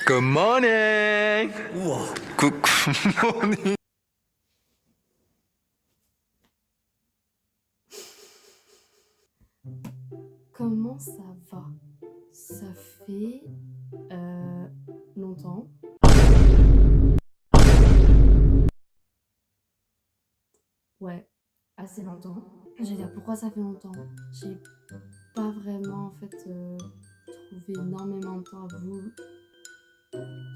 Good morning. 우와. Good morning. Comment ça va? Ça fait longtemps. Ouais, assez longtemps. J'allais dire pourquoi ça fait longtemps. J'ai pas vraiment en fait trouvé énormément de temps à vous.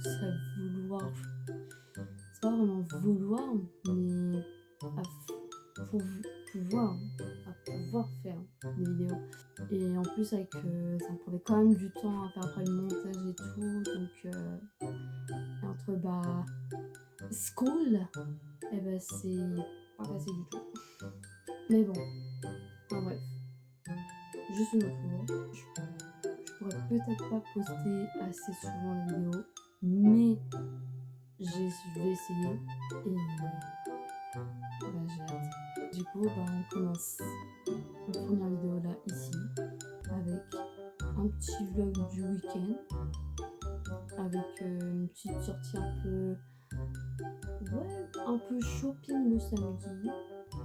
C'est vouloir. C'est pas vraiment vouloir, mais à pouvoir faire des vidéos. Et en plus avec ça me prenait quand même du temps à faire après le montage et tout, donc entre school, et c'est pas facile du tout. Mais bon, enfin bref, juste une autre fois. Je pourrais peut-être pas poster assez souvent des vidéos, mais je vais essayer et j'ai hâte. Du coup, on commence la première vidéo là, ici, avec un petit vlog du week-end, avec une petite sortie un peu shopping le samedi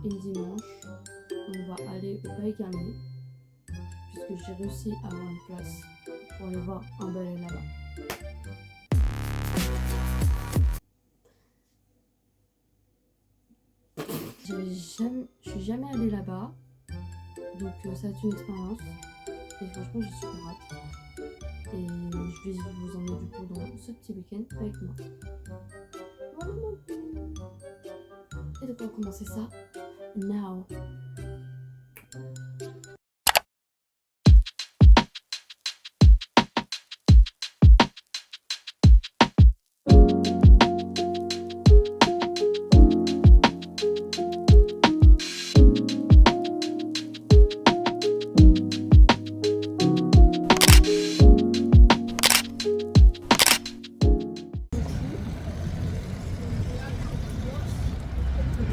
et le dimanche. On va aller au Paris Garnier, puisque j'ai réussi à avoir une place pour aller voir un ballet là-bas. Je suis jamais allée là-bas, donc ça va être une expérience et franchement j'ai super hâte. Et je vais vous emmener du coup dans ce petit week-end avec moi. Voilà mon petit. Et de quoi commencer ça? Now.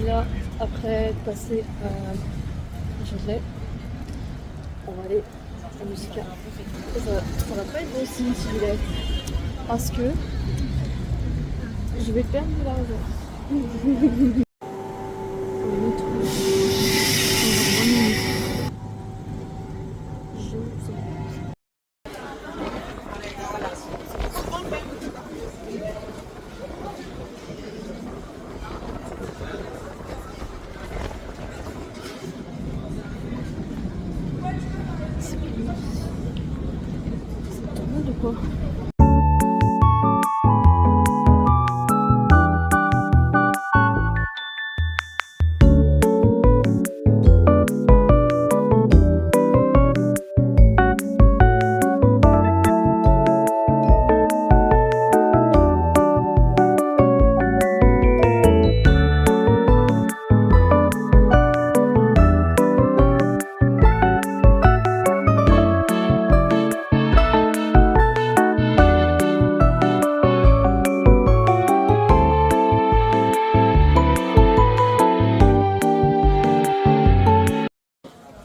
Là, après être passé à Châtelet, on va aller à Musica. Et ça va pas être bon signe si je l'ai, parce que je vais perdre de l'argent. De quoi?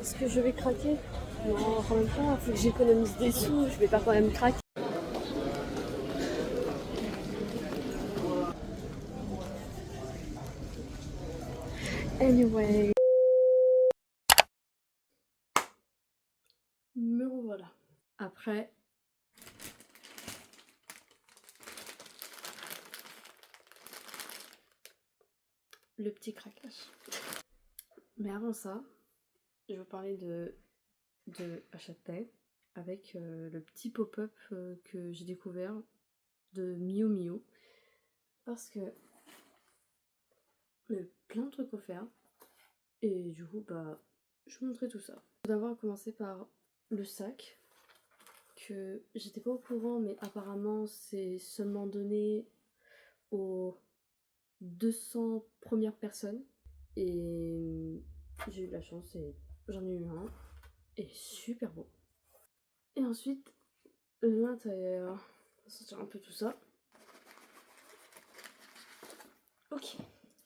Est-ce que je vais craquer? Non, en même temps, il faut que j'économise des sous, je vais pas quand même craquer. Anyway. Me revoilà. Après le petit craquage. Mais avant ça, je vais vous parler de Châtelet avec le petit pop-up que j'ai découvert de Miu Miu, parce que il y a plein de trucs offerts et du coup je vous montrer tout ça. Tout d'abord commencer par le sac, que j'étais pas au courant, mais apparemment c'est seulement donné aux 200 premières personnes, et j'ai eu de la chance et j'en ai eu un, et super beau. Et ensuite l'intérieur, on va sortir un peu tout ça. Ok,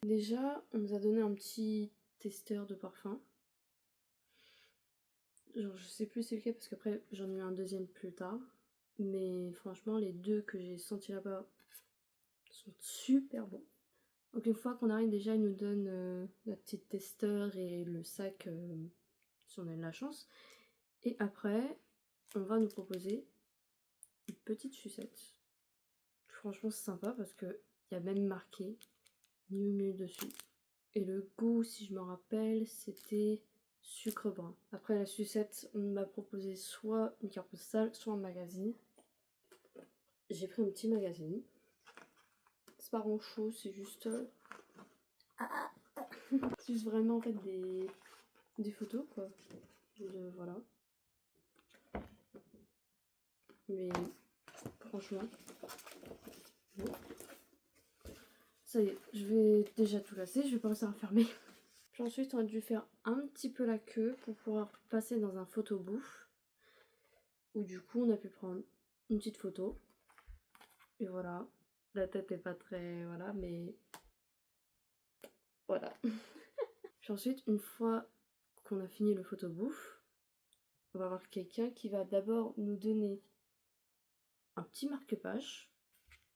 déjà on nous a donné un petit testeur de parfum, genre je sais plus c'est lequel parce qu'après j'en ai eu un deuxième plus tard, mais franchement les deux que j'ai sentis là-bas sont super bons. Donc une fois qu'on arrive déjà, ils nous donnent la petite testeur et le sac si on a de la chance. Et après, on va nous proposer une petite sucette. Franchement c'est sympa parce que il y a même marqué Miu Miu dessus. Et le goût, si je me rappelle, c'était sucre brun. Après la sucette, on m'a proposé soit une carte postale, soit un magazine. J'ai pris un petit magazine. C'est pas grand chose, c'est juste... c'est juste vraiment en fait des photos quoi. Voilà. Mais franchement... Bon. Ça y est, je vais déjà tout lasser, je vais commencer à refermer. Puis ensuite on a dû faire un petit peu la queue pour pouvoir passer dans un photo booth. Où du coup on a pu prendre une petite photo. Et voilà. La tête est pas très... voilà, mais... voilà. Puis ensuite, une fois qu'on a fini le photo booth, on va avoir quelqu'un qui va d'abord nous donner un petit marque-page,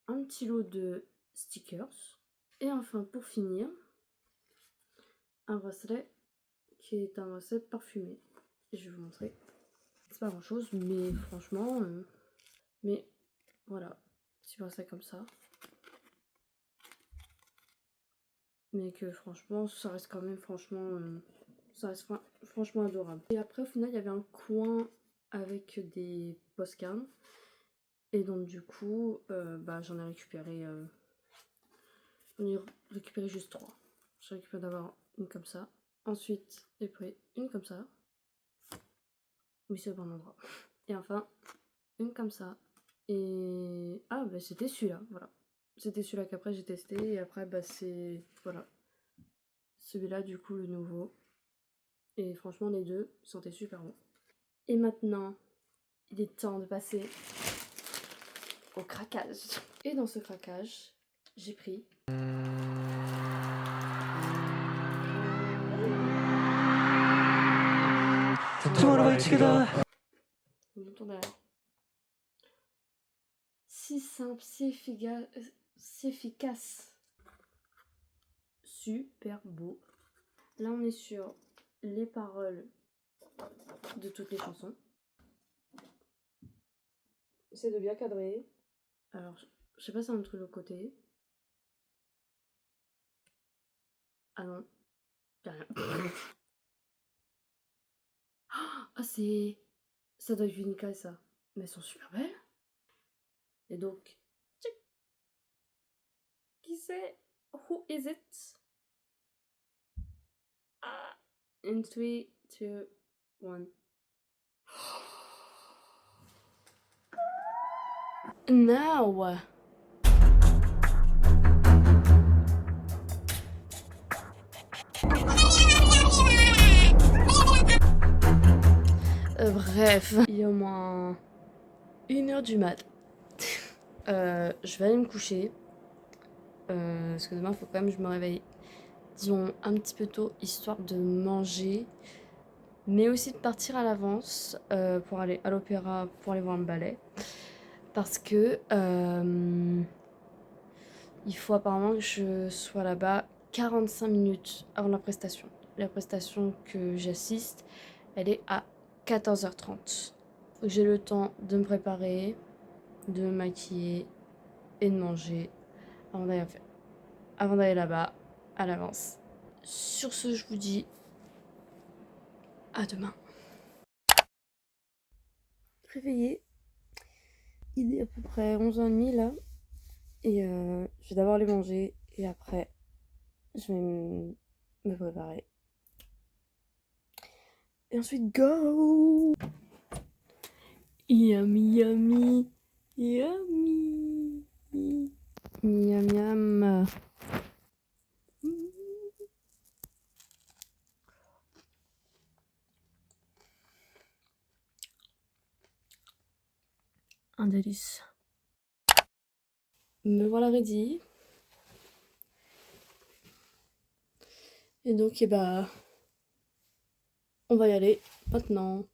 un petit lot de stickers, et enfin pour finir, un bracelet qui est un bracelet parfumé. Et je vais vous montrer. C'est pas grand chose, mais franchement, mais voilà, petit bracelet comme ça. Mais que franchement, ça reste quand même franchement, ça reste franchement adorable. Et après, au final, il y avait un coin avec des postcards. Et donc du coup, bah, j'en ai récupéré juste 3. J'ai récupéré d'abord une comme ça. Ensuite, j'ai pris une comme ça. Oui, c'est au bon endroit. Et enfin, une comme ça. Et... ah, bah c'était celui-là, voilà. C'était celui-là qu'après j'ai testé. Et après, bah c'est... voilà. Celui-là, du coup, le nouveau. Et franchement, les deux sentaient super bon. Et maintenant, il est temps de passer au craquage. Et dans ce craquage, j'ai pris... si simple, si efficace. Super beau. Là, on est sur les paroles de toutes les chansons. C'est de bien cadrer. Alors, je sais pas si on entre le côté. Ah non. Y a rien. Ah, c'est... ça doit être Unica, ça. Mais elles sont super belles. Et donc... qui c'est? Who is it? Ah. In 3, 2, 1. Now! Bref, il est au moins 1h du mat. Je vais aller me coucher. Parce que demain, il faut quand même que je me réveille, disons, un petit peu tôt, histoire de manger. Mais aussi de partir à l'avance pour aller à l'opéra, pour aller voir le ballet. Parce que il faut apparemment que je sois là-bas 45 minutes avant la prestation. La prestation que j'assiste, elle est à 14h30. Donc j'ai le temps de me préparer, de me maquiller et de manger avant d'aller là-bas à l'avance. Sur ce, je vous dis à demain. Réveillée, il est à peu près 11h30 là. Et je vais d'abord aller manger et après je vais me préparer. Et ensuite, go! Yummy, yummy, yummy. Miam, miam. Un délice. Me voilà ready. Et donc, eh bah, on va y aller maintenant.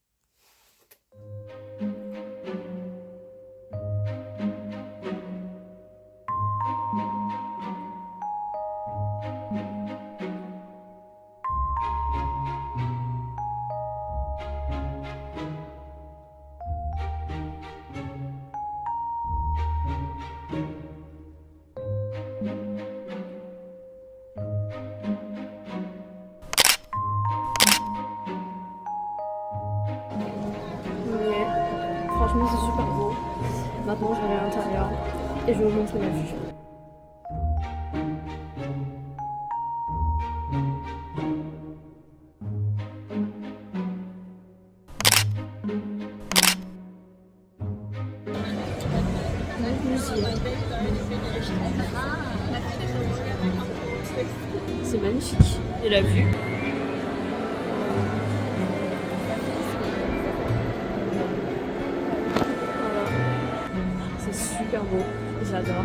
Franchement, c'est super beau. Maintenant, je vais aller à l'intérieur et je vais vous montrer la vue. C'est magnifique. Et la vue. Voilà. C'est super beau. J'adore.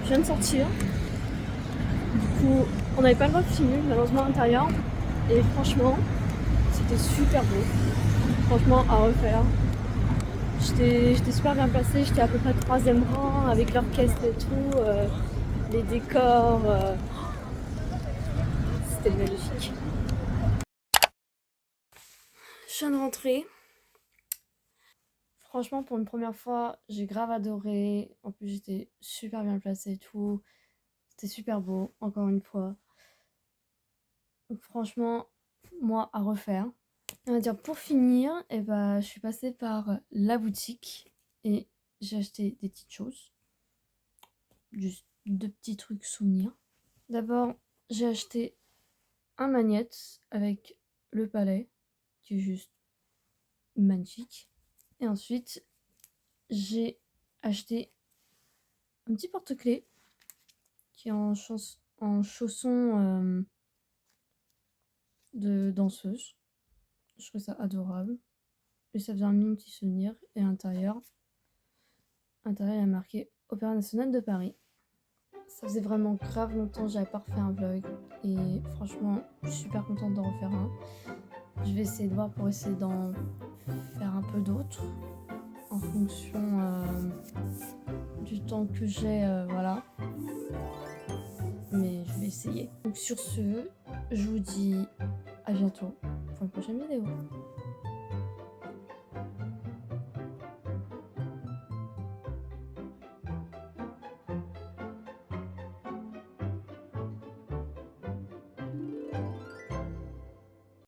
Je viens de sortir. Du coup, on n'avait pas le droit de filmer malheureusement à l'intérieur. Et franchement, c'était super beau. Franchement, à refaire. J'étais super bien placée, j'étais à peu près 3e rang avec l'orchestre et tout, les décors. C'était magnifique. Je viens de rentrer. Franchement, pour une première fois, j'ai grave adoré. En plus, j'étais super bien placée et tout. C'était super beau, encore une fois. Donc, franchement, moi, à refaire. On va dire pour finir, je suis passée par la boutique et j'ai acheté des petites choses. Juste 2 petits trucs souvenirs. D'abord, j'ai acheté un magnète avec le palais, qui est juste magnifique. Et ensuite, j'ai acheté un petit porte-clés qui est en chausson de danseuse. Je trouve ça adorable. Et ça faisait un mini petit souvenir. Et à l'intérieur, il y a marqué Opéra National de Paris. Ça faisait vraiment grave longtemps que j'avais pas refait un vlog. Et franchement, je suis super contente d'en refaire un. Je vais essayer de voir pour essayer d'en faire un peu d'autres en fonction du temps que j'ai, voilà. Mais je vais essayer. Donc sur ce, je vous dis à bientôt pour une prochaine vidéo.